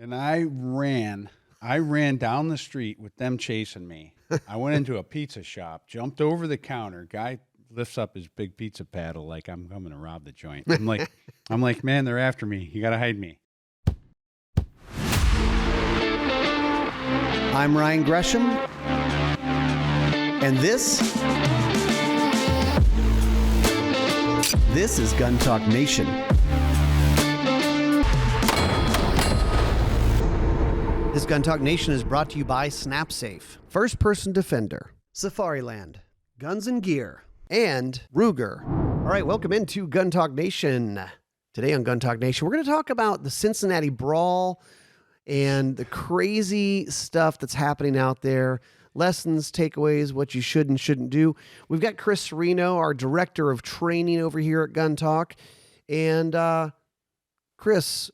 And I ran down the street with them chasing me. I went into a pizza shop, jumped over the counter. Guy lifts up his big pizza paddle like I'm coming to rob the joint. I'm like, man, they're after me. You got to hide me. I'm Ryan Gresham, and this is Gun Talk Nation. This Gun Talk Nation is brought to you by SnapSafe, First Person Defender, Safariland, Guns and Gear, and Ruger. All right, welcome into Gun Talk Nation. Today on Gun Talk Nation, we're going to talk about the Cincinnati Brawl and the crazy stuff that's happening out there. Lessons, takeaways, what you should and shouldn't do. We've got Chris Cerino, our director of training over here at Gun Talk. And Chris,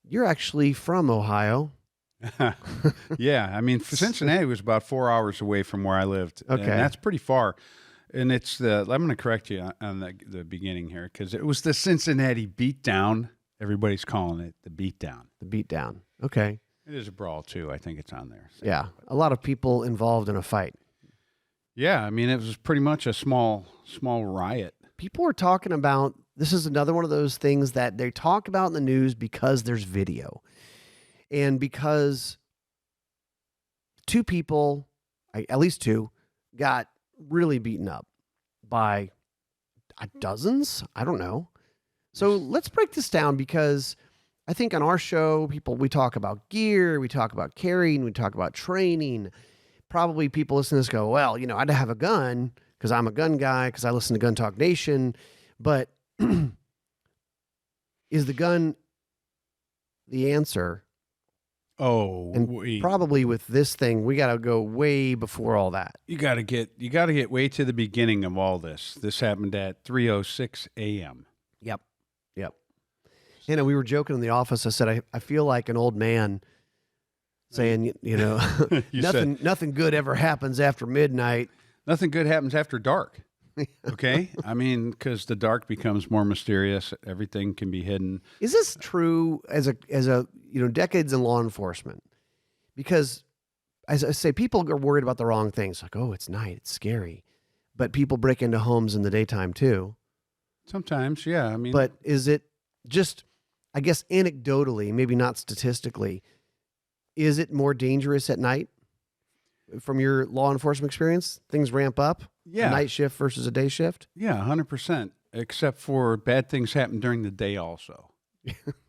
you're actually from Ohio. Yeah, I mean, Cincinnati was about 4 hours away from where I lived. Okay. And that's pretty far. And it's I'm going to correct you on the beginning here, because it was the Cincinnati Beatdown. Everybody's calling it the Beatdown. The Beatdown. Okay. It is a brawl, too. I think it's on there. So. Yeah, a lot of people involved in a fight. Yeah, I mean, it was pretty much a small riot. People are talking about, this is another one of those things that they talk about in the news because there's video. And because two people, at least two, got really beaten up by dozens? I don't know. So let's break this down, because I think on our show, we talk about gear, we talk about carrying, we talk about training. Probably people listening to this go, well, you know, I'd have a gun because I'm a gun guy, because I listen to Gun Talk Nation. But is the gun the answer? Oh, and probably with this thing, we got to go way before all that. You got to get way to the beginning of all this. This happened at 3:06 a.m. Yep. You know, we were joking in the office. I said, I feel like an old man saying, you know, nothing good ever happens after midnight. Nothing good happens after dark. Okay. I mean, because the dark becomes more mysterious. Everything can be hidden. Is this true as a decades in law enforcement? Because as I say, people are worried about the wrong things. Like, oh, it's night, it's scary. But people break into homes in the daytime too. Sometimes, yeah. I mean, but is it just, I guess anecdotally, maybe not statistically, is it more dangerous at night? From your law enforcement experience, things ramp up? Yeah. A night shift versus a day shift? Yeah, 100%. Except for bad things happen during the day also.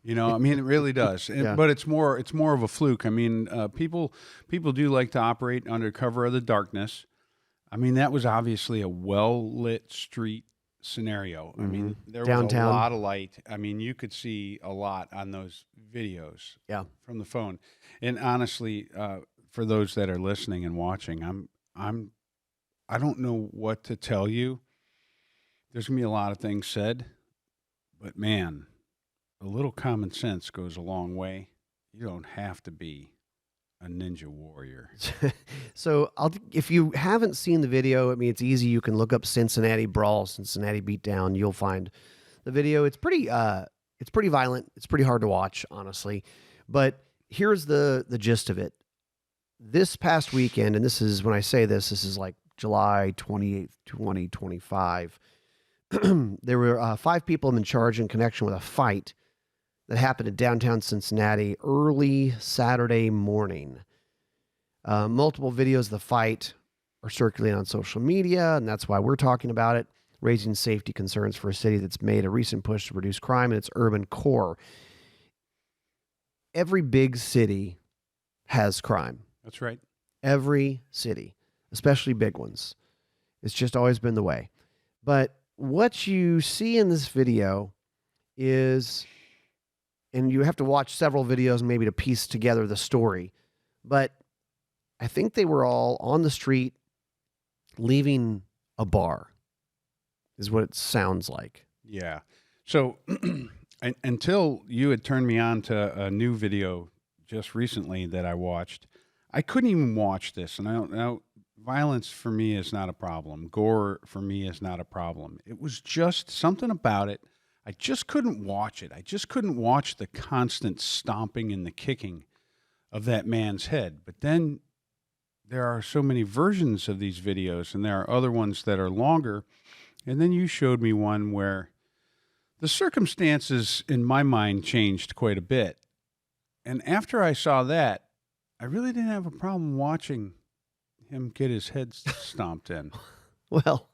You know, I mean, it really does. Yeah. But it's more of a fluke. I mean, people do like to operate under cover of the darkness. I mean, that was obviously a well-lit street scenario. I mean, there was Downtown. a lot of light. I mean, you could see a lot on those videos from the phone. And honestly, for those that are listening and watching, I don't know what to tell you. There's going to be a lot of things said, but man, a little common sense goes a long way. You don't have to be a ninja warrior. So if you haven't seen the video, I mean, it's easy. You can look up Cincinnati Brawl, Cincinnati Beatdown. You'll find the video. It's pretty violent. It's pretty hard to watch, honestly. But here's the gist of it. This past weekend, and this is when I say this is like July 28th, 2025. There were 5 people in charge in connection with a fight that happened in downtown Cincinnati early Saturday morning. Multiple videos of the fight are circulating on social media, and that's why we're talking about it, raising safety concerns for a city that's made a recent push to reduce crime in its urban core. Every big city has crime. That's right. Every city, especially big ones. It's just always been the way. But what you see in this video is, and you have to watch several videos maybe to piece together the story, but I think they were all on the street leaving a bar, is what it sounds like. Yeah. So until you had turned me on to a new video just recently that I watched, I couldn't even watch this. And I don't know, violence for me is not a problem. Gore for me is not a problem. It was just something about it. I just couldn't watch it. I just couldn't watch the constant stomping and the kicking of that man's head. But then there are so many versions of these videos, and there are other ones that are longer. And then you showed me one where the circumstances in my mind changed quite a bit. And after I saw that, I really didn't have a problem watching him get his head stomped in. Well,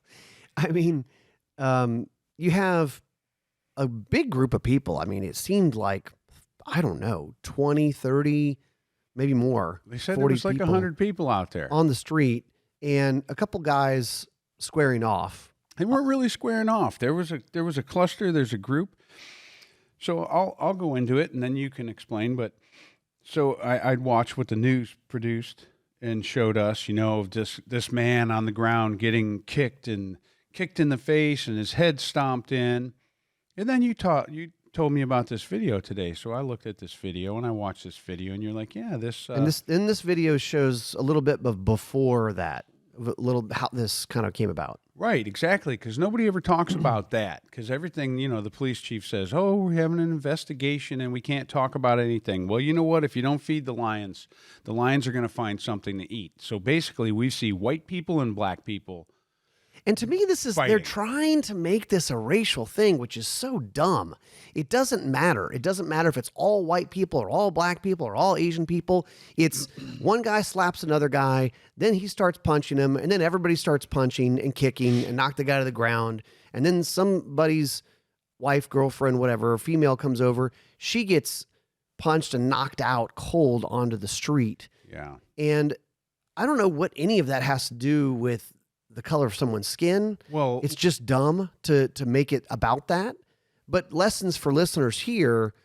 I mean, you have a big group of people. I mean, it seemed like, I don't know, 20, 30, maybe more. They said there was like 100 people out there on the street, and a couple guys squaring off. They weren't really squaring off. There was a cluster. There's a group. So I'll go into it, and then you can explain. But so I'd watch what the news produced and showed us, of this man on the ground getting kicked in the face and his head stomped in. And then you told me about this video today. So I looked at this video and I watched this video, and you're like, yeah, this. And this video shows a little bit of before that, a little how this kind of came about. Right, exactly, because nobody ever talks about that, because everything, the police chief says, oh, we're having an investigation and we can't talk about anything. Well, you know what? If you don't feed the lions are going to find something to eat. So basically, we see white people and black people. And to me, they're trying to make this a racial thing, which is so dumb. It doesn't matter. It doesn't matter if it's all white people or all black people or all Asian people. It's one guy slaps another guy, then he starts punching him, and then everybody starts punching and kicking and knock the guy to the ground. And then somebody's wife, girlfriend, whatever, female comes over. She gets punched and knocked out cold onto the street. Yeah. And I don't know what any of that has to do with the color of someone's skin. Well, it's just dumb to make it about that. But lessons for listeners here,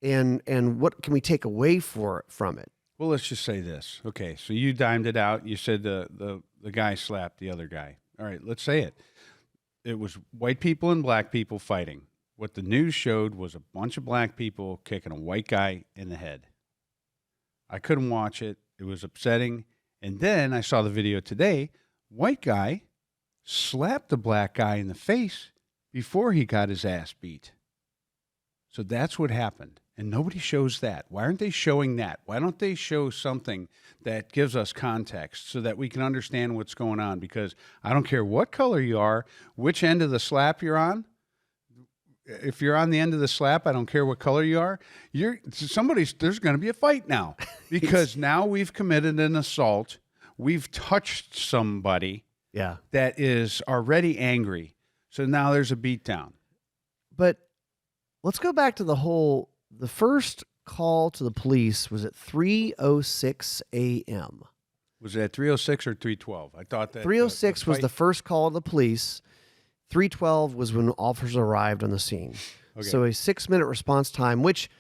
and what can we take away from it? Well, let's just say this. Okay, so you dimed it out. You said the guy slapped the other guy. All right, let's say it. It was white people and black people fighting. What the news showed was a bunch of black people kicking a white guy in the head. I couldn't watch it. It was upsetting. And then I saw the video today. White guy slapped the black guy in the face before he got his ass beat. So that's what happened. And nobody shows that. Why aren't they showing that? Why don't they show something that gives us context so that we can understand what's going on? Because I don't care what color you are, which end of the slap you're on. If you're on the end of the slap, I don't care what color you are. There's going to be a fight now because now we've committed an assault. We've touched somebody that is already angry. So now there's a beatdown. But let's go back to the first call to the police was at 3:06 a.m. Was it at 3:06 or 3:12? I thought that 3:06 was the first call to the police. 3:12 was when officers arrived on the scene. Okay. So a 6-minute response time, which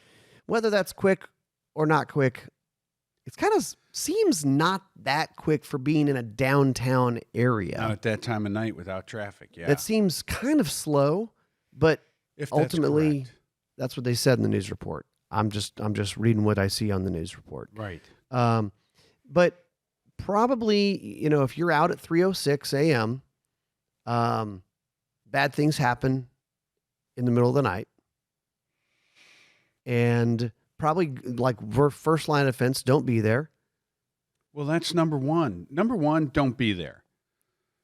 whether that's quick or not quick, it kind of seems not that quick for being in a downtown area. Not at that time of night without traffic, yeah. That seems kind of slow, but ultimately, correct. That's what they said in the news report. I'm just reading what I see on the news report. Right. But probably, if you're out at 3:06 a.m., bad things happen in the middle of the night. And probably like first line of defense, don't be there. Well, that's number one. Number one, don't be there.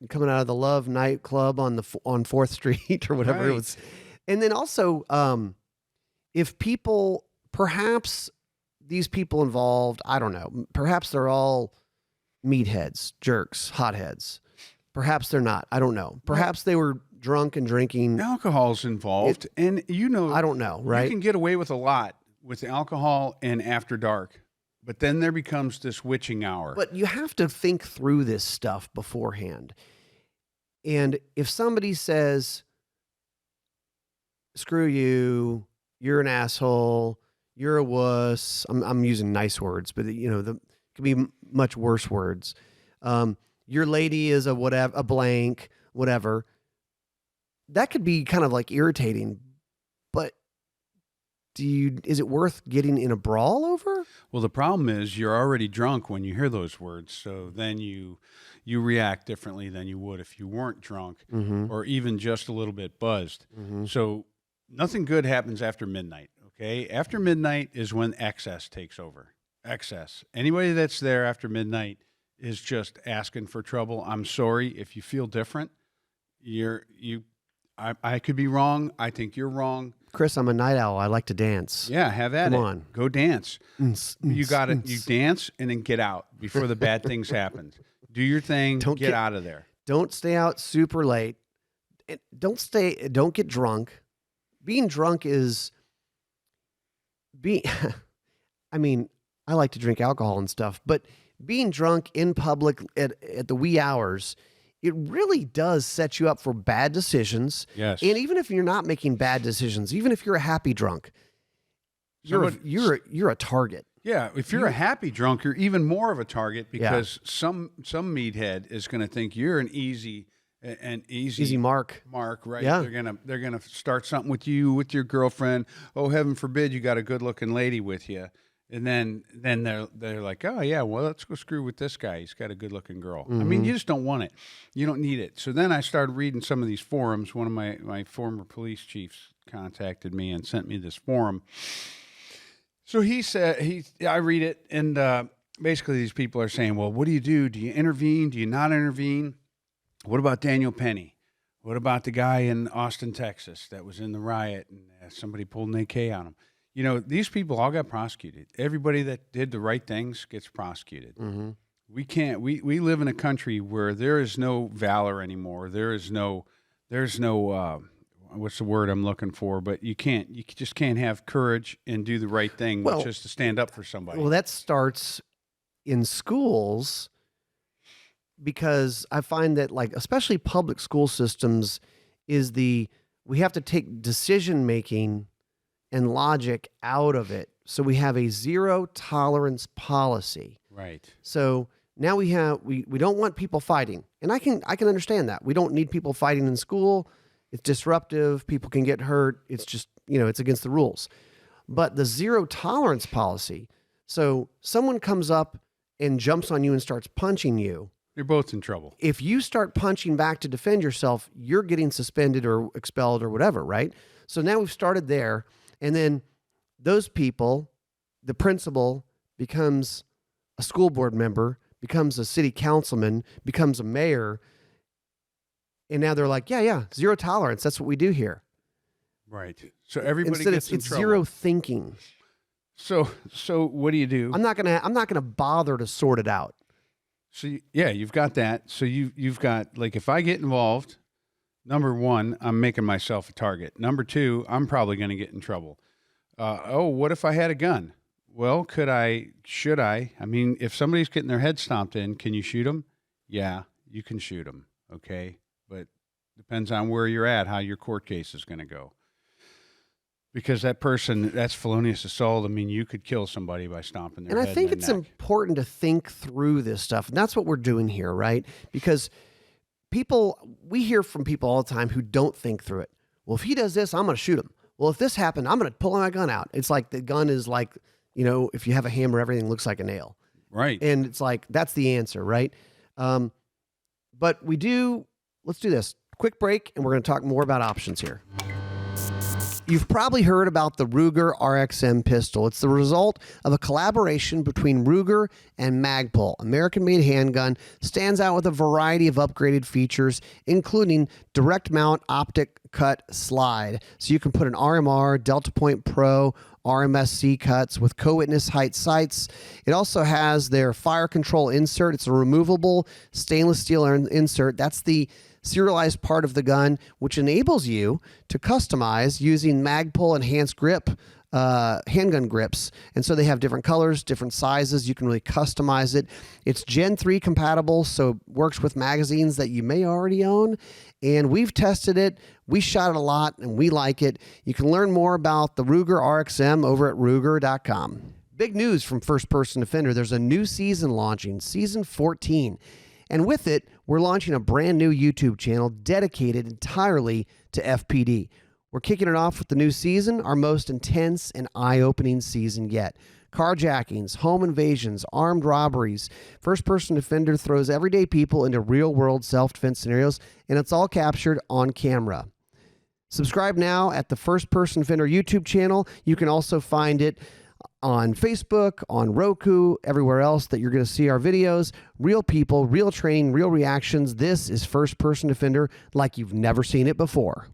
Coming out of the Love nightclub on 4th Street or whatever right. it was. And then also, if people, perhaps these people involved, I don't know, perhaps they're all meatheads, jerks, hotheads. Perhaps they're not. I don't know. Perhaps they were drunk and drinking. Alcohol's involved. And I don't know, right? You can get away with a lot with alcohol and after dark. But then there becomes this witching hour. But you have to think through this stuff beforehand. And if somebody says, screw you, you're an asshole, you're a wuss, I'm using nice words, but could be much worse words. Your lady is a blank, whatever. That could be kind of like irritating, but is it worth getting in a brawl over? Well, the problem is you're already drunk when you hear those words. So then you react differently than you would if you weren't drunk or even just a little bit buzzed. Mm-hmm. So nothing good happens after midnight. Okay, after midnight is when excess takes over. Excess. Anybody that's there after midnight is just asking for trouble. I'm sorry if you feel different. I could be wrong. I think you're wrong. Chris, I'm a night owl. I like to dance. Yeah, have at it. Come on. Go dance. You got it. You dance and then get out before the bad things happen. Do your thing. Get out of there. Don't stay out super late. Don't get drunk. Being drunk is I mean, I like to drink alcohol and stuff, but being drunk in public at the wee hours, it really does set you up for bad decisions. Yes. And even if you're not making bad decisions, even if you're a happy drunk, you're a target. Yeah, if you're a happy drunk, you're even more of a target because some meathead is going to think you're an easy mark, right? Yeah. They're gonna start something with you, with your girlfriend. Oh, heaven forbid you got a good looking lady with you, and then they're like, oh yeah, well let's go screw with this guy. He's got a good looking girl. Mm-hmm. I mean, you just don't want it. You don't need it. So then I started reading some of these forums. One of my former police chiefs contacted me and sent me this forum. So he said I read it, and basically these people are saying, well, what do you do? Do you intervene? Do you not intervene? What about Daniel Penny? What about the guy in Austin, Texas that was in the riot and somebody pulled an AK on him? You know, these people all got prosecuted. Everybody that did the right things gets prosecuted. Mm-hmm. We live in a country where there is no valor anymore. There's no what's the word I'm looking for? But you just can't have courage and do the right thing, which is to stand up for somebody. Well, that starts in schools. Because I find that, like, especially public school systems, we have to take decision making and logic out of it. So we have a zero tolerance policy. Right. So now we don't want people fighting, and I can understand that. We don't need people fighting in school. It's disruptive. People can get hurt. It's just it's against the rules. But the zero tolerance policy. So someone comes up and jumps on you and starts punching you. You're both in trouble. If you start punching back to defend yourself, you're getting suspended or expelled or whatever, right? So now we've started there. And then those people, the principal becomes a school board member, becomes a city councilman, becomes a mayor. And now they're like, yeah, zero tolerance. That's what we do here. Right. So everybody Instead gets in it's trouble. Zero thinking. So what do you do? I'm not gonna bother to sort it out. So you've got that. So you've got, like, if I get involved, number one, I'm making myself a target. Number two, I'm probably going to get in trouble. What if I had a gun? Well, should I? I mean, if somebody's getting their head stomped in, can you shoot them? Yeah, you can shoot them. Okay. But depends on where you're at, how your court case is going to go. Because that person, that's felonious assault. I mean, you could kill somebody by stomping their head. And I think it's important to think through this stuff. And that's what we're doing here, right? Because we hear from people all the time who don't think through it. Well, if he does this, I'm going to shoot him. Well, if this happened, I'm going to pull my gun out. It's like the gun is like, if you have a hammer, everything looks like a nail. Right. And it's like, that's the answer, right? But let's do this. Quick break, and we're going to talk more about options here. You've probably heard about the Ruger RXM pistol. It's the result of a collaboration between Ruger and Magpul. American-made handgun, stands out with a variety of upgraded features, including direct mount optic cut slide. So you can put an RMR, Delta Point Pro, RMSC cuts with co-witness height sights. It also has their fire control insert. It's a removable stainless steel insert. That's the serialized part of the gun, which enables you to customize using Magpul enhanced grip handgun grips. And so they have different colors, different sizes. You can really customize it. It's Gen 3 compatible, so works with magazines that you may already own. And we've tested it. We shot it a lot, and we like it. You can learn more about the Ruger RXM over at Ruger.com. Big news from First Person Defender. There's a new season launching, Season 14. And with it, we're launching a brand new YouTube channel dedicated entirely to FPD. We're kicking it off with the new season, our most intense and eye-opening season yet. Carjackings, home invasions, armed robberies. First-person defender throws everyday people into real-world self-defense scenarios, and it's all captured on camera. Subscribe now at the First Person Defender YouTube channel. You can also find it on Facebook, on Roku, everywhere else that you're going to see our videos. Real people, real training, real reactions. This is First Person Defender like you've never seen it before.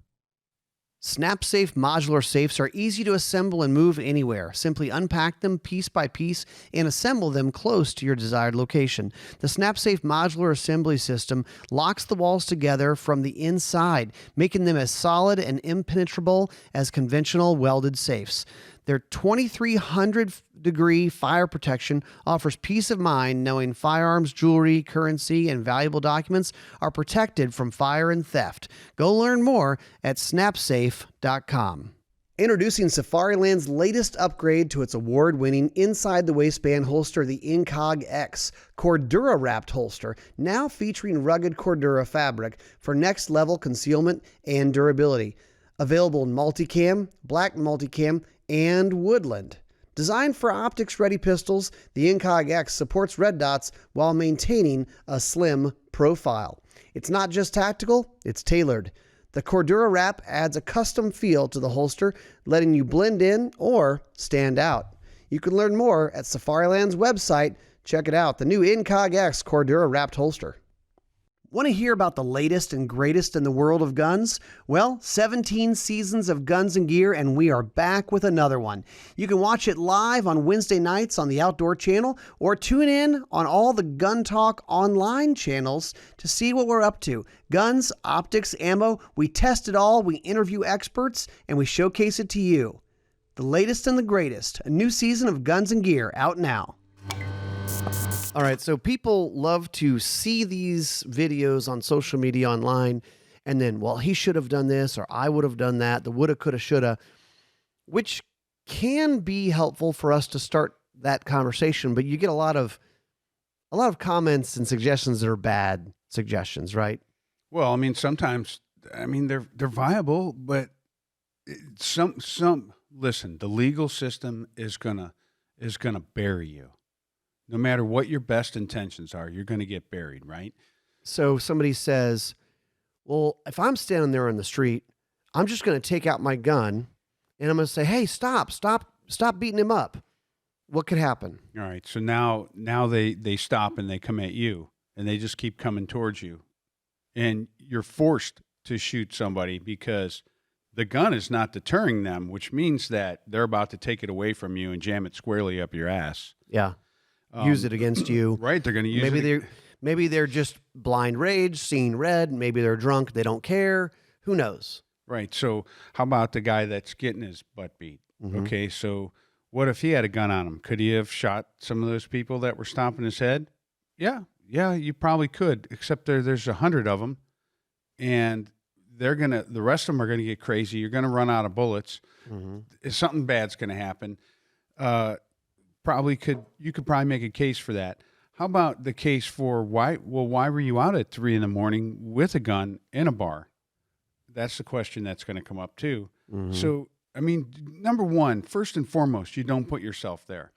SnapSafe modular safes are easy to assemble and move anywhere. Simply unpack them piece by piece and assemble them close to your desired location. The SnapSafe modular assembly system locks the walls together from the inside, making them as solid and impenetrable as conventional welded safes. Their 2300-degree fire protection offers peace of mind knowing firearms, jewelry, currency, and valuable documents are protected from fire and theft. Go learn more at snapsafe.com. Introducing Safariland's latest upgrade to its award-winning inside-the-waistband holster, the Incog X Cordura-wrapped holster, now featuring rugged Cordura fabric for next-level concealment and durability. Available in multicam, black multicam, and woodland. Designed for optics-ready pistols, the Incog X supports red dots while maintaining a slim profile. It's not just tactical, it's tailored. The Cordura wrap adds a custom feel to the holster, letting you blend in or stand out. You can learn more at Safariland's website. Check it out, the new Incog X Cordura wrapped holster. Want to hear about the latest and greatest in the world of guns? Well, 17 seasons of Guns and Gear, and we are back with another one. You can watch it live on Wednesday nights on the Outdoor Channel, or tune in on all the Gun Talk online channels to see what we're up to. Guns, optics, ammo, we test it all, we interview experts, and we showcase it to you. The latest and the greatest, a new season of Guns and Gear out now. All right, so people love to see these videos on social media online, and then, well, he should have done this, or I would have done that, the woulda, coulda, shoulda, which can be helpful for us to start that conversation, but you get a lot of comments and suggestions that are bad suggestions, right? Well, I mean, sometimes, they're viable, but listen, the legal system is gonna bury you. No matter what your best intentions are, you're going to get buried, right? So somebody says, well, if I'm standing there in the street, I'm just going to take out my gun and I'm going to say, hey, stop beating him up. What could happen? All right. So now they stop and they come at you and they just keep coming towards you. And you're forced to shoot somebody because the gun is not deterring them, which means that they're about to take it away from you and jam it squarely up your ass. Yeah. Use it against you. Right. They're going to use it. Maybe they're just blind rage, seeing red. Maybe they're drunk. They don't care. Who knows? Right. So how about the guy that's getting his butt beat? Mm-hmm. Okay. So what if he had a gun on him? Could he have shot some of those people that were stomping his head? Yeah. Yeah, you probably could, except there's 100 of them, and the rest of them are going to get crazy. You're going to run out of bullets. Mm-hmm. Something bad's going to happen. You could probably make a case for that. How about the case for why were you out at 3 a.m. with a gun in a bar? That's the question that's going to come up too. Mm-hmm. So, number one, first and foremost, you don't put yourself there,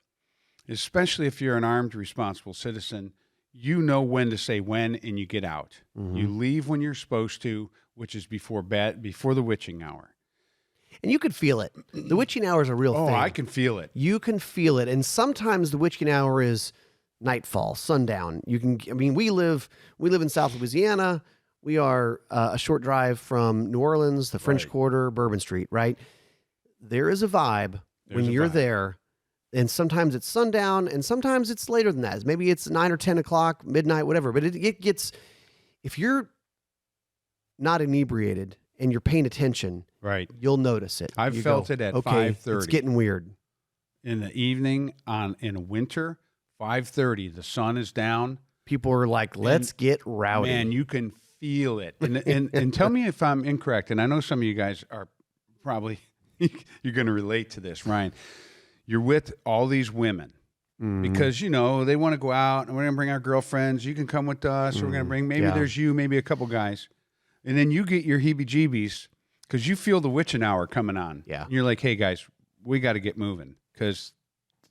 especially if you're an armed, responsible citizen. You know when to say when, and you get out. Mm-hmm. You leave when you're supposed to, which is before the witching hour. And you could feel it. The witching hour is a real thing. Oh, I can feel it. You can feel it. And sometimes the witching hour is nightfall, sundown. We live in South Louisiana. We are a short drive from New Orleans, the French Quarter, Bourbon Street, right? There is a vibe when you're there. And sometimes it's sundown, and sometimes it's later than that. Maybe it's 9 or 10 o'clock, midnight, whatever. But it gets, if you're not inebriated and you're paying attention, right, you'll notice it. I've felt it at 5:30. It's getting weird. In the evening, in winter, 5:30, the sun is down. People are like, let's get rowdy. Man, you can feel it. And tell me if I'm incorrect, and I know some of you guys are probably, you're going to relate to this, Ryan. You're with all these women because, they want to go out, and we're going to bring our girlfriends. You can come with us. We're going to bring, there's you, maybe a couple guys. And then you get your heebie-jeebies because you feel the witching hour coming on. Yeah. And you're like, hey, guys, we got to get moving because,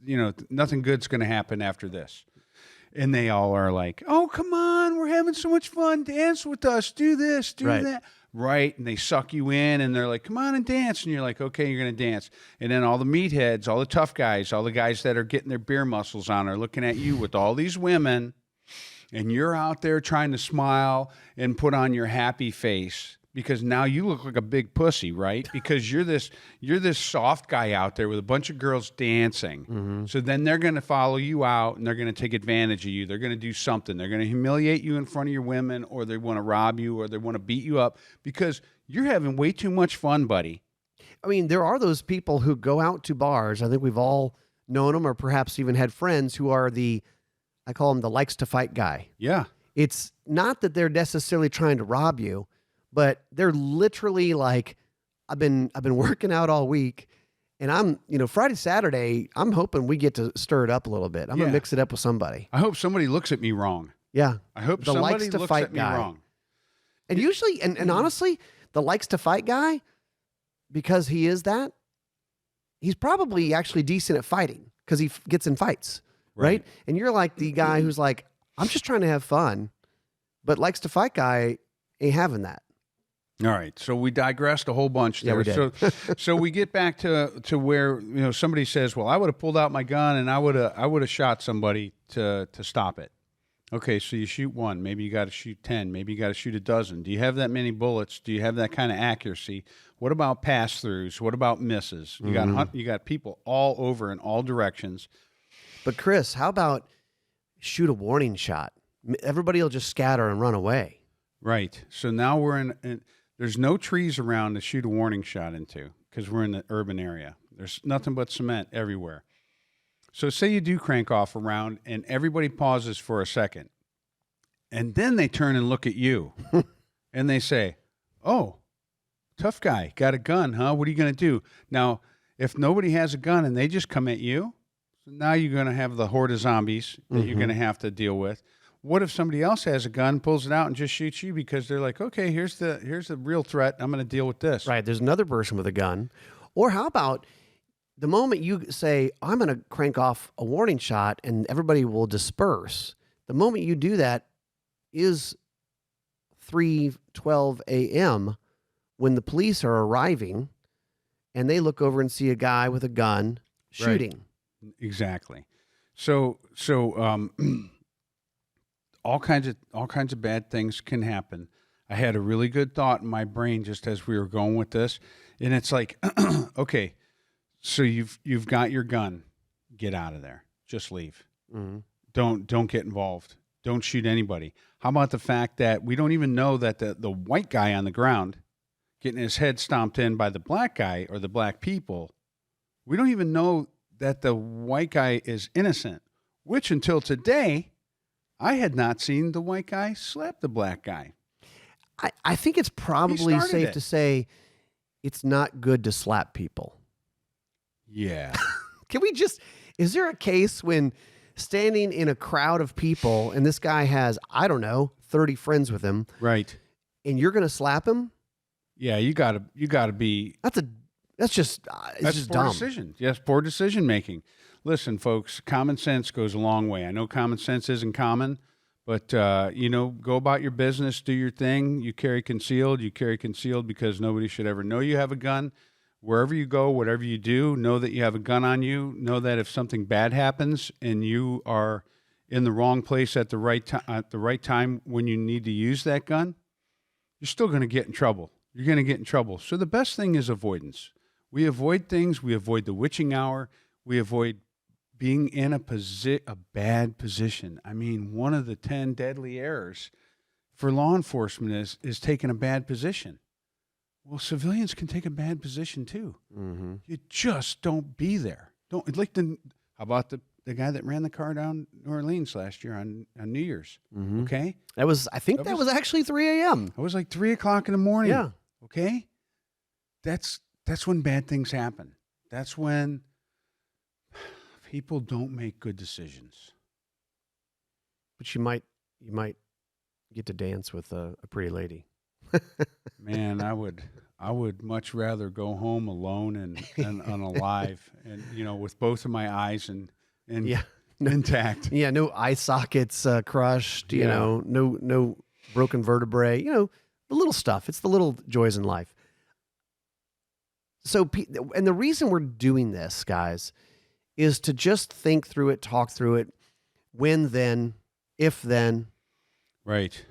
nothing good's going to happen after this. And they all are like, oh, come on, we're having so much fun. Dance with us. Do this, do that. right? And they suck you in, and they're like, come on and dance. And you're like, okay, you're going to dance. And then all the meatheads, all the tough guys, all the guys that are getting their beer muscles on are looking at you with all these women, and you're out there trying to smile and put on your happy face because now you look like a big pussy, right? Because you're this soft guy out there with a bunch of girls dancing. So then they're going to follow you out, and they're going to take advantage of you. They're going to do something. They're going to humiliate you in front of your women, or they want to rob you, or they want to beat you up because you're having way too much fun, buddy. I mean, there are those people who go out to bars. I think we've all known them, or perhaps even had friends who are I call them the likes to fight guy. Yeah. It's not that they're necessarily trying to rob you, but they're literally like, I've been working out all week, and I'm, Friday, Saturday, I'm hoping we get to stir it up a little bit. I'm going to mix it up with somebody. I hope somebody looks at me wrong. Yeah. I hope the somebody likes to looks fight at me guy. wrong. And usually, and honestly, the likes to fight guy, because he is that, he's probably actually decent at fighting because he gets in fights, right? And you're like the guy who's like, I'm just trying to have fun, but likes to fight guy ain't having that. All right, so we digressed a whole bunch there. Yeah, we did. So we get back to where somebody says, "Well, I would have pulled out my gun and I would have shot somebody to stop it." Okay, so you shoot one, maybe you got to shoot 10, maybe you got to shoot a dozen. Do you have that many bullets? Do you have that kind of accuracy? What about pass throughs? What about misses? You got people all over in all directions. But Chris, how about shoot a warning shot? Everybody will just scatter and run away. Right. So now we're in there's no trees around to shoot a warning shot into because we're in the urban area. There's nothing but cement everywhere. So say you do crank off a round and everybody pauses for a second. And then they turn and look at you and they say, "Oh, tough guy, got a gun, huh? What are you going to do?" Now, if nobody has a gun and they just come at you, so now you're going to have the horde of zombies that you're going to have to deal with. What if somebody else has a gun, pulls it out, and just shoots you because they're like, okay, here's the real threat. I'm going to deal with this. Right. There's another person with a gun. Or how about the moment you say, I'm going to crank off a warning shot and everybody will disperse. The moment you do that is 3:12 a.m. when the police are arriving and they look over and see a guy with a gun shooting. Right. Exactly. So all kinds of bad things can happen. I had a really good thought in my brain just as we were going with this, and it's like, okay, so you've got your gun, get out of there, just leave. Don't get involved. Don't shoot anybody. How about the fact that we don't even know that the white guy on the ground getting his head stomped in by the black guy or the black people, we don't even know that the white guy is innocent, which until today, I had not seen the white guy slap the black guy. I think it's probably safe to say it's not good to slap people. Yeah. Is there a case when standing in a crowd of people and this guy has, I don't know, 30 friends with him. Right. And you're going to slap him? Yeah, you gotta be. That's just poor dumb. decision. Yes, poor decision making. Listen, folks, common sense goes a long way. I know common sense isn't common, but, go about your business, do your thing. You carry concealed because nobody should ever know you have a gun. Wherever you go, whatever you do, know that you have a gun on you. Know that if something bad happens and you are in the wrong place at the right time when you need to use that gun, you're still going to get in trouble. You're going to get in trouble. So the best thing is avoidance. We avoid things. We avoid the witching hour. We avoid being in a bad position. I mean, one of the 10 deadly errors for law enforcement is taking a bad position. Well, civilians can take a bad position too. Mm-hmm. You just don't be there. How about the guy that ran the car down New Orleans last year on New Year's? Mm-hmm. Okay, that was actually 3 a.m. It was like 3 o'clock in the morning. Yeah. Okay, that's when bad things happen. That's when people don't make good decisions. But you might get to dance with a pretty lady. Man, I would much rather go home alone and unalive, and with both of my eyes and intact. Yeah, no eye sockets crushed. No broken vertebrae. The little stuff. It's the little joys in life. So, and the reason we're doing this, guys, is to just think through it, talk through it, when then, if then. Right.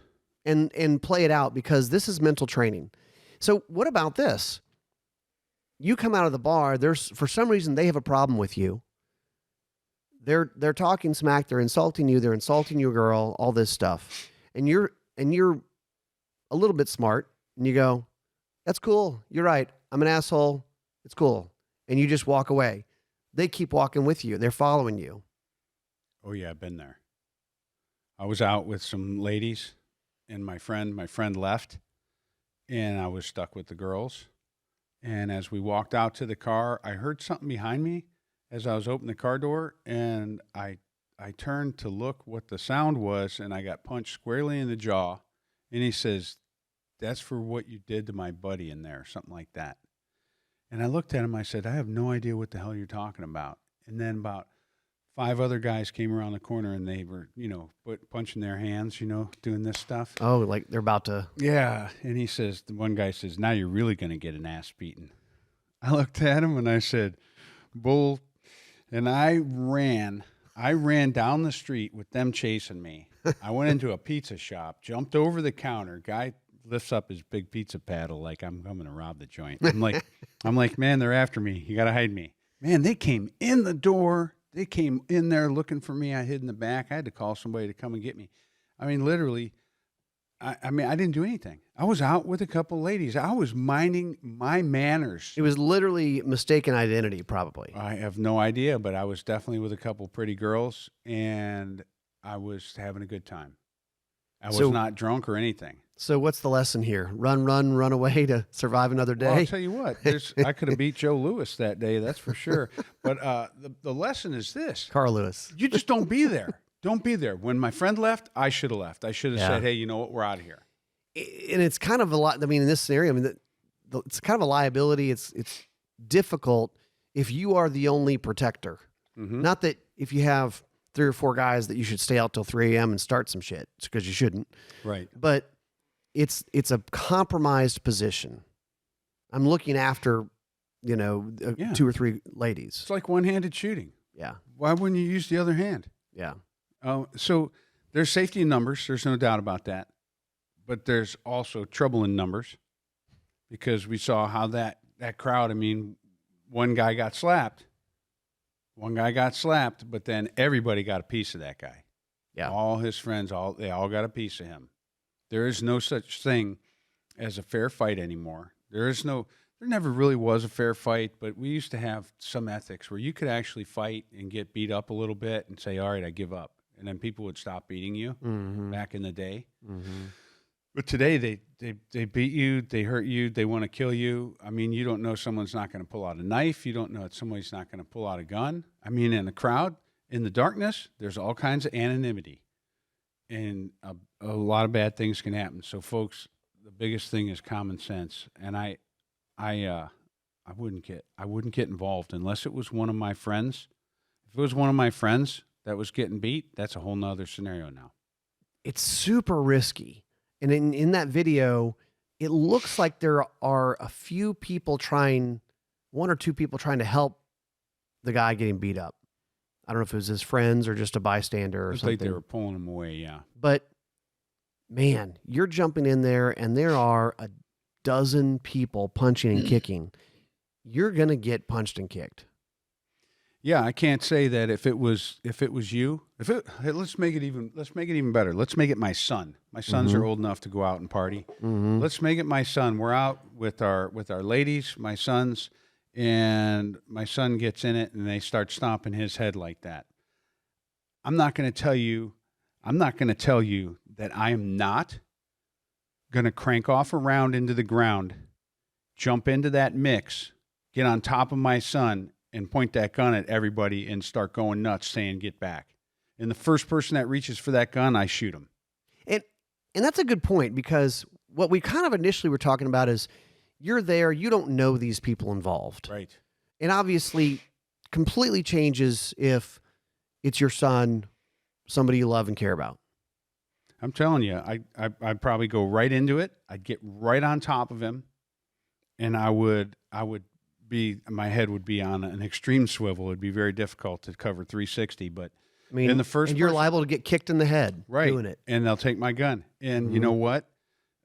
And play it out, because this is mental training. So what about this? You come out of the bar, for some reason they have a problem with you. They're talking smack, they're insulting your girl, all this stuff. And you're a little bit smart, and you go, "That's cool. You're right. I'm an asshole. It's cool." And you just walk away. They keep walking with you. They're following you. Oh yeah, I've been there. I was out with some ladies, and my friend left, and I was stuck with the girls. And as we walked out to the car, I heard something behind me as I was opening the car door, and I turned to look what the sound was, and I got punched squarely in the jaw. And he says, "That's for what you did to my buddy in there," something like that. And I looked at him, I said, "I have no idea what the hell you're talking about." And then about 5 other guys came around the corner, and they were, punching their hands, doing this stuff. Oh, like they're about to. Yeah. And the one guy says, "Now you're really going to get an ass beaten." I looked at him and I said, "Bull." And I ran down the street with them chasing me. I went into a pizza shop, jumped over the counter. Guy lifts up his big pizza paddle like I'm coming to rob the joint. I'm like, "Man, they're after me. You got to hide me." Man, they came in the door. They came in there looking for me. I hid in the back. I had to call somebody to come and get me. I mean, literally, I didn't do anything. I was out with a couple ladies. I was minding my manners. It was literally mistaken identity, probably. I have no idea, but I was definitely with a couple pretty girls, and I was having a good time. I was not drunk or anything. So what's the lesson here? Run away to survive another day? Well, I'll tell you what. I could have beat Joe Louis that day, that's for sure. But the lesson is this. Carl Lewis. You just don't be there. Don't be there. When my friend left, I should have left. I should have said, "Hey, you know what? We're out of here." And it's kind of a lot. I mean, in this scenario, it's kind of a liability. It's difficult if you are the only protector. Mm-hmm. Not that if you have 3 or 4 guys that you should stay out till 3 a.m. and start some shit. It's because you shouldn't. Right. But it's a compromised position. I'm looking after, 2 or 3 ladies. It's like one-handed shooting. Yeah. Why wouldn't you use the other hand? Yeah. So there's safety in numbers. There's no doubt about that. But there's also trouble in numbers, because we saw how that crowd, one guy got slapped. But then everybody got a piece of that guy. Yeah. All his friends, they all got a piece of him. There is no such thing as a fair fight anymore. There never really was a fair fight, but we used to have some ethics where you could actually fight and get beat up a little bit and say, "All right, I give up." And then people would stop beating you. Mm-hmm. Back in the day. Mm-hmm. But today they beat you, they hurt you, they want to kill you. You don't know someone's not going to pull out a knife. You don't know that somebody's not going to pull out a gun. In the crowd, in the darkness, there's all kinds of anonymity. And a lot of bad things can happen. So, folks, the biggest thing is common sense. And I wouldn't get involved unless it was one of my friends. If it was one of my friends that was getting beat, that's a whole nother scenario now. It's super risky. And in that video, it looks like there are a few people 1 or 2 people trying to help the guy getting beat up. I don't know if it was his friends or just a bystander or something. Like they were pulling him away, yeah. But, man, you're jumping in there, and there are a dozen people punching and kicking. You're going to get punched and kicked. Yeah, I can't say that if it was you. Let's make it even better. Let's make it my son. My sons mm-hmm. are old enough to go out and party. Mm-hmm. Let's make it my son. We're out with our ladies, my sons, and my son gets in it and they start stomping his head like that. I'm not going to tell you that I am not going to crank off a round into the ground, jump into that mix, get on top of my son, and point that gun at everybody and start going nuts saying, "Get back." And the first person that reaches for that gun, I shoot him. And that's a good point, because what we kind of initially were talking about is you're there, you don't know these people involved. Right. And obviously completely changes if it's your son, somebody you love and care about. I'm telling you, I'd probably go right into it. I'd get right on top of him, and I would my head would be on an extreme swivel. It'd be very difficult to cover 360, but I mean, in the first and you're person, liable to get kicked in the head right, doing it. And they'll take my gun. And you know what?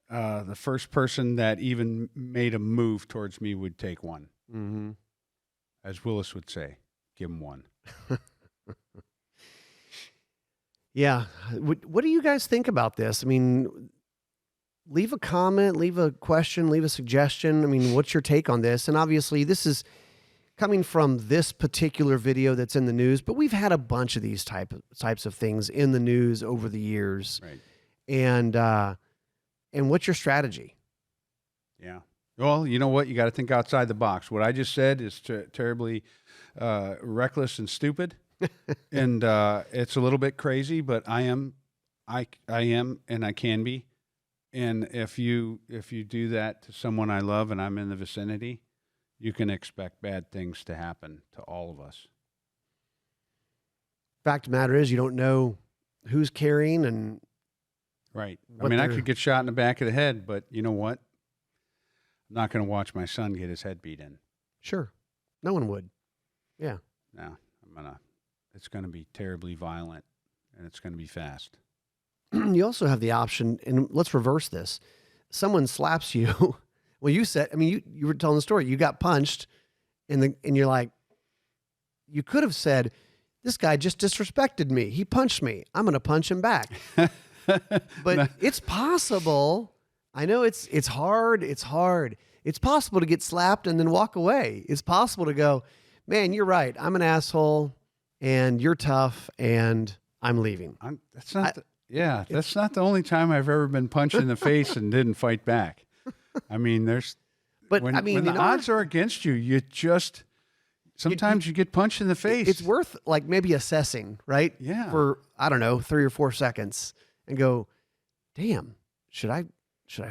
The first person that even made a move towards me would take one. Mm-hmm. As Willis would say, give him one. Yeah. What do you guys think about this? I mean, leave a comment, leave a question, leave a suggestion. I mean, what's your take on this? And obviously, this is coming from this particular video that's in the news, but we've had a bunch of these types of things in the news over the years. Right. And what's your strategy? Yeah. Well, you know what? You got to think outside the box. What I just said is terribly reckless and stupid, and it's a little bit crazy. But I am, and I can be. And if you do that to someone I love and I'm in the vicinity, you can expect bad things to happen to all of us. Fact of the matter is, you don't know who's carrying and. Right. I mean, I could get shot in the back of the head, but you know what? I'm not going to watch my son get his head beat in. Sure. No one would. Yeah. No, it's going to be terribly violent, and it's going to be fast. You also have the option, and let's reverse this. Someone slaps you. Well, you said, I mean, you were telling the story. You got punched, and you're like, you could have said, this guy just disrespected me. He punched me. I'm going to punch him back. But it's possible. I know it's hard. It's hard. It's possible to get slapped and then walk away. It's possible to go, man, you're right. I'm an asshole and you're tough and I'm leaving. That's not the only time I've ever been punched in the face and didn't fight back. I mean, when the odds are against you, you just, sometimes you get punched in the face. It's worth like maybe assessing, right? Yeah. For, I don't know, 3 or 4 seconds. And go, damn, should I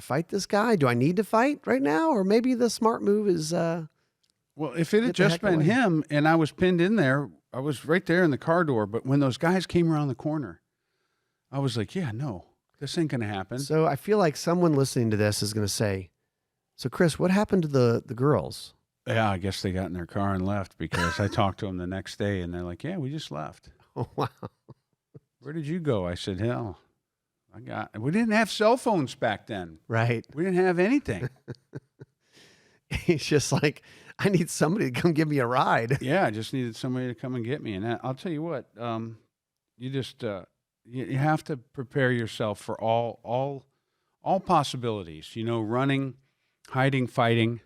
fight this guy? Do I need to fight right now? Or maybe the smart move is well, if it had just been him and I was pinned in there, I was right there in the car door. But when those guys came around the corner, I was like, yeah, no, this ain't gonna happen. So I feel like someone listening to this is gonna say, so Chris, what happened to the girls? Yeah, I guess they got in their car and left because I talked to them the next day and they're like, yeah, we just left. Oh, wow. Where did you go? I said, hell. We didn't have cell phones back then. Right. We didn't have anything. He's just like, I need somebody to come give me a ride. Yeah, I just needed somebody to come and get me. And I'll tell you what, you just you have to prepare yourself for all possibilities. You know, running, hiding, fighting.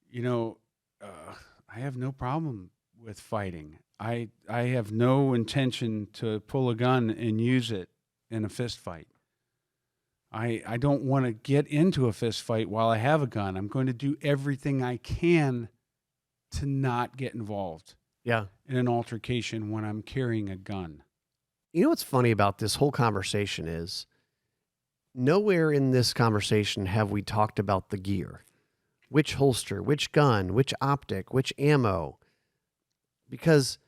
You know, I have no problem with fighting. I have no intention to pull a gun and use it in a fist fight. I don't want to get into a fist fight while I have a gun. I'm going to do everything I can to not get involved in an altercation when I'm carrying a gun. You know what's funny about this whole conversation is nowhere in this conversation have we talked about the gear. Which holster, which gun, which optic, which ammo. Because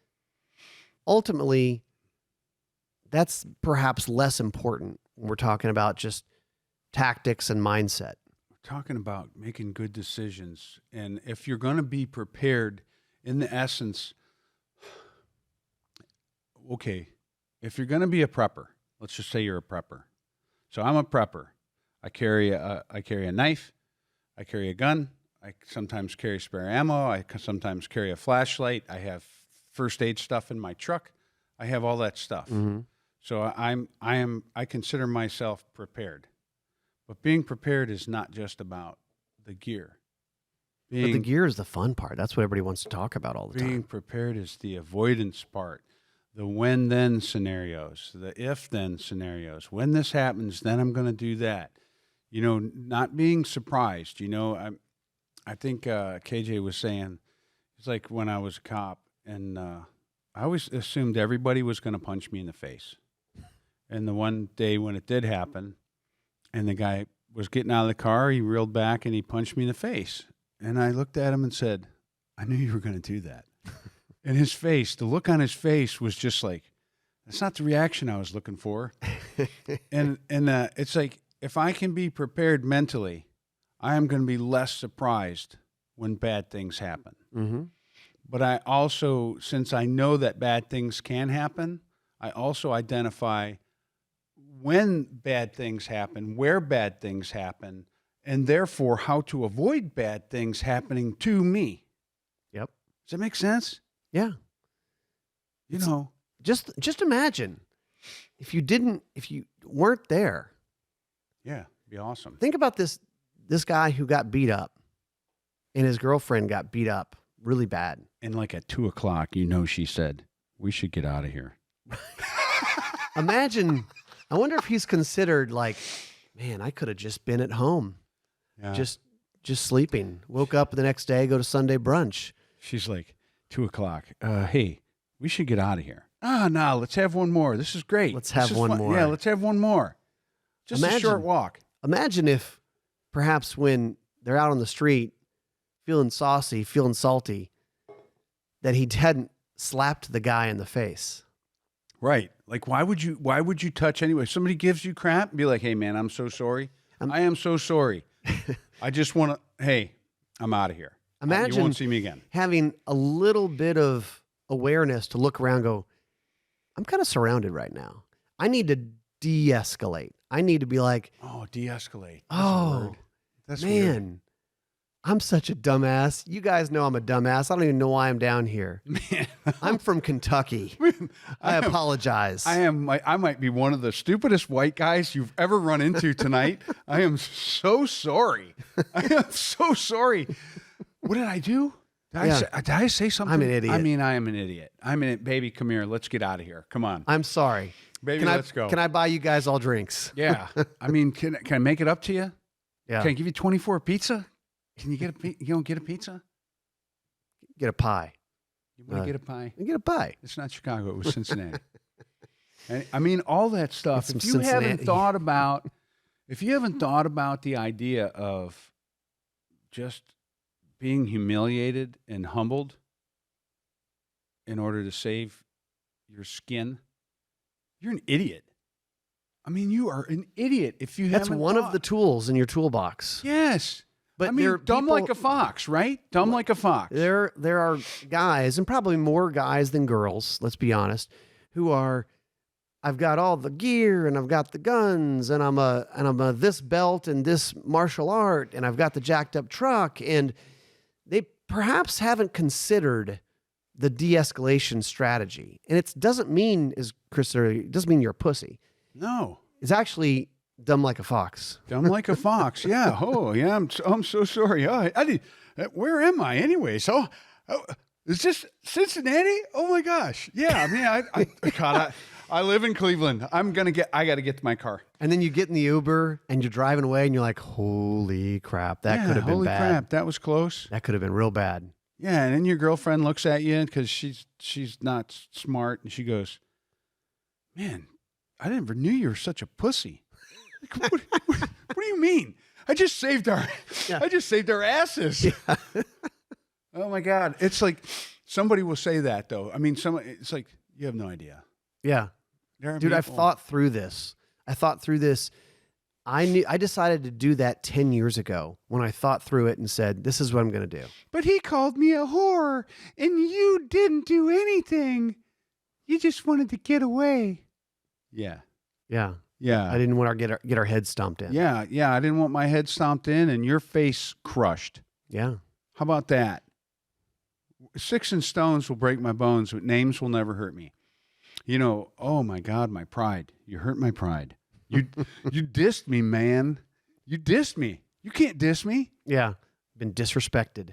ultimately, that's perhaps less important when we're talking about just tactics and mindset. We're talking about making good decisions. And if you're going to be prepared in the essence, okay, if you're going to be a prepper, let's just say you're a prepper. So I'm a prepper. I carry a knife. I carry a gun. I sometimes carry spare ammo. I sometimes carry a flashlight. I have first aid stuff in my truck. I have all that stuff. Mm-hmm. So I consider myself prepared. But being prepared is not just about the gear. But the gear is the fun part. That's what everybody wants to talk about all the time. Being prepared is the avoidance part, the when-then scenarios, the if-then scenarios. When this happens, then I'm going to do that. You know, not being surprised. You know, I think KJ was saying, it's like when I was a cop, and I always assumed everybody was going to punch me in the face. And the one day when it did happen, and the guy was getting out of the car, he reeled back and he punched me in the face. And I looked at him and said, I knew you were going to do that. And his face, the look on his face was just like, That's not the reaction I was looking for. and it's like, if I can be prepared mentally, I am going to be less surprised when bad things happen. Mm-hmm. But I also, since I know that bad things can happen, I also identify when bad things happen, where bad things happen, and therefore how to avoid bad things happening to me. Yep. Does that make sense? Yeah. You know, just imagine if you weren't there. Yeah, be awesome. Think about this guy who got beat up and his girlfriend got beat up really bad. And like at 2:00, she said, we should get out of here. Imagine, I wonder if he's considered like, man, I could have just been at home. Yeah. Just sleeping. Woke up the next day, go to Sunday brunch. She's like, 2:00. Hey, we should get out of here. No, let's have one more. This is great. Let's have one more. Yeah, let's have one more. Just a short walk. Imagine if perhaps when they're out on the street feeling saucy, feeling salty, that he hadn't slapped the guy in the face. Right. Like, why would you touch anyway? Somebody gives you crap, be like, hey, man, I'm so sorry. I am so sorry. I just want to, hey, I'm out of here. Imagine you won't see me again. Having a little bit of awareness to look around and go, I'm kind of surrounded right now. I need to de-escalate. I need to be like, oh, de-escalate. That's man, weird. I'm such a dumbass. You guys know I'm a dumbass. I don't even know why I'm down here. Man. I'm from Kentucky. I apologize. I might be one of the stupidest white guys you've ever run into tonight. I am so sorry. I am so sorry. What did I do? Did I say something? I'm an idiot. I mean, I am an idiot. Baby, come here. Let's get out of here. Come on. I'm sorry. Baby, let's go. Can I buy you guys all drinks? Yeah. I mean, can I make it up to you? Yeah. Can I give you 24 pizza? Can you get a pizza? Get a pie. You want to get a pie? Get a pie. It's not Chicago. It was Cincinnati. I mean, all that stuff. If you haven't thought about the idea of just being humiliated and humbled in order to save your skin, you're an idiot. I mean, you are an idiot if you haven't. That's one of the tools in your toolbox. Yes. But I mean, they're dumb like a fox, right? Dumb like a fox. There are guys, and probably more guys than girls, let's be honest, who are, I've got all the gear and I've got the guns and I'm a this belt and this martial art and I've got the jacked up truck, and they perhaps haven't considered the de-escalation strategy. And it doesn't mean, as Chris said, it doesn't mean you're a pussy. No. It's actually dumb like a fox. Dumb like a fox. Yeah. Oh, yeah. I'm so sorry. Where am I anyway? So, is this Cincinnati? Oh my gosh. Yeah. I mean, I live in Cleveland. I got to get to my car. And then you get in the Uber and you're driving away and you're like, holy crap, that could have been bad. Holy crap, that was close. That could have been real bad. Yeah. And then your girlfriend looks at you because she's not smart, and she goes, man, I never knew you were such a pussy. Like, what do you mean? I just saved our asses. Yeah. Oh my God. It's like somebody will say that though. I mean, it's like, you have no idea. Yeah. Dude, I've thought through this. I decided to do that 10 years ago when I thought through it and said, this is what I'm going to do. But he called me a whore and you didn't do anything. You just wanted to get away. Yeah. Yeah. Yeah. I didn't want to get our head stomped in. Yeah. Yeah. I didn't want my head stomped in and your face crushed. Yeah. How about that? 6 and stones will break my bones, but names will never hurt me. Oh my God, my pride. You hurt my pride. You dissed me, man. You dissed me. You can't diss me. Yeah. Been disrespected.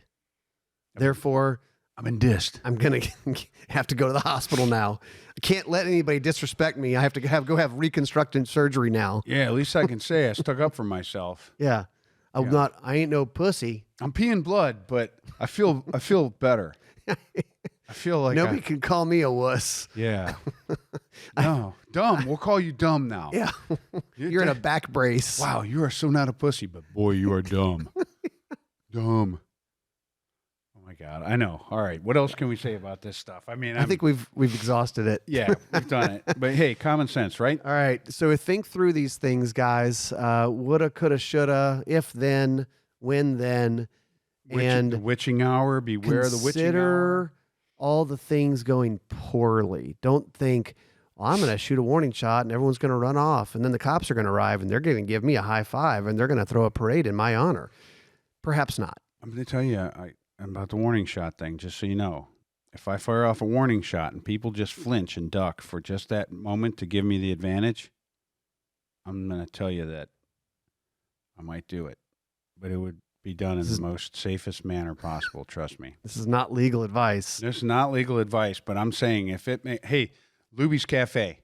Therefore, I've been dissed. I'm going to have to go to the hospital now. I can't let anybody disrespect me. I have to go have reconstructive surgery now. Yeah, at least I can say I stuck up for myself. Yeah. I ain't no pussy. I'm peeing blood, but I feel better. I feel like nobody can call me a wuss. Yeah. No, dumb. We'll call you dumb now. Yeah. You're in a back brace. Wow, you are so not a pussy, but boy, you are dumb. Dumb. Oh my God, I know. All right, what else can we say about this stuff? I mean, I think we've exhausted it. Yeah, we've done it. But hey, common sense, right? All right. So think through these things, guys. Woulda, coulda, shoulda, if then, when then, and the witching hour. Beware the witching hour. Consider all the things going poorly. Don't think, well, I'm going to shoot a warning shot and everyone's going to run off, and then the cops are going to arrive and they're going to give me a high five and they're going to throw a parade in my honor. Perhaps not. I'm going to tell you about the warning shot thing, just so you know. If I fire off a warning shot and people just flinch and duck for just that moment to give me the advantage, I'm going to tell you that I might do it. But it would be done in the most safest manner possible, trust me. This is not legal advice. This is not legal advice, but I'm saying if it may, hey, Luby's Cafe,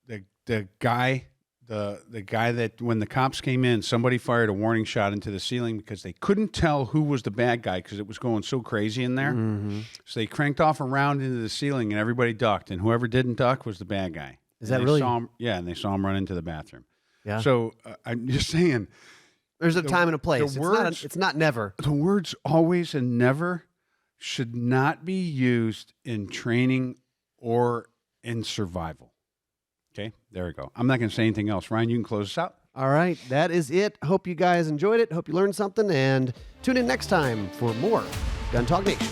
the guy that when the cops came in, somebody fired a warning shot into the ceiling because they couldn't tell who was the bad guy because it was going so crazy in there. Mm-hmm. So they cranked off a round into the ceiling and everybody ducked, and whoever didn't duck was the bad guy. Is that really? And they saw him run into the bathroom. Yeah. So I'm just saying. There's a time and a place. It's not never. The words always and never should not be used in training or in survival. Okay, there we go. I'm not going to say anything else. Ryan, you can close us out. All right, that is it. Hope you guys enjoyed it. Hope you learned something, and tune in next time for more Gun Talk Nation.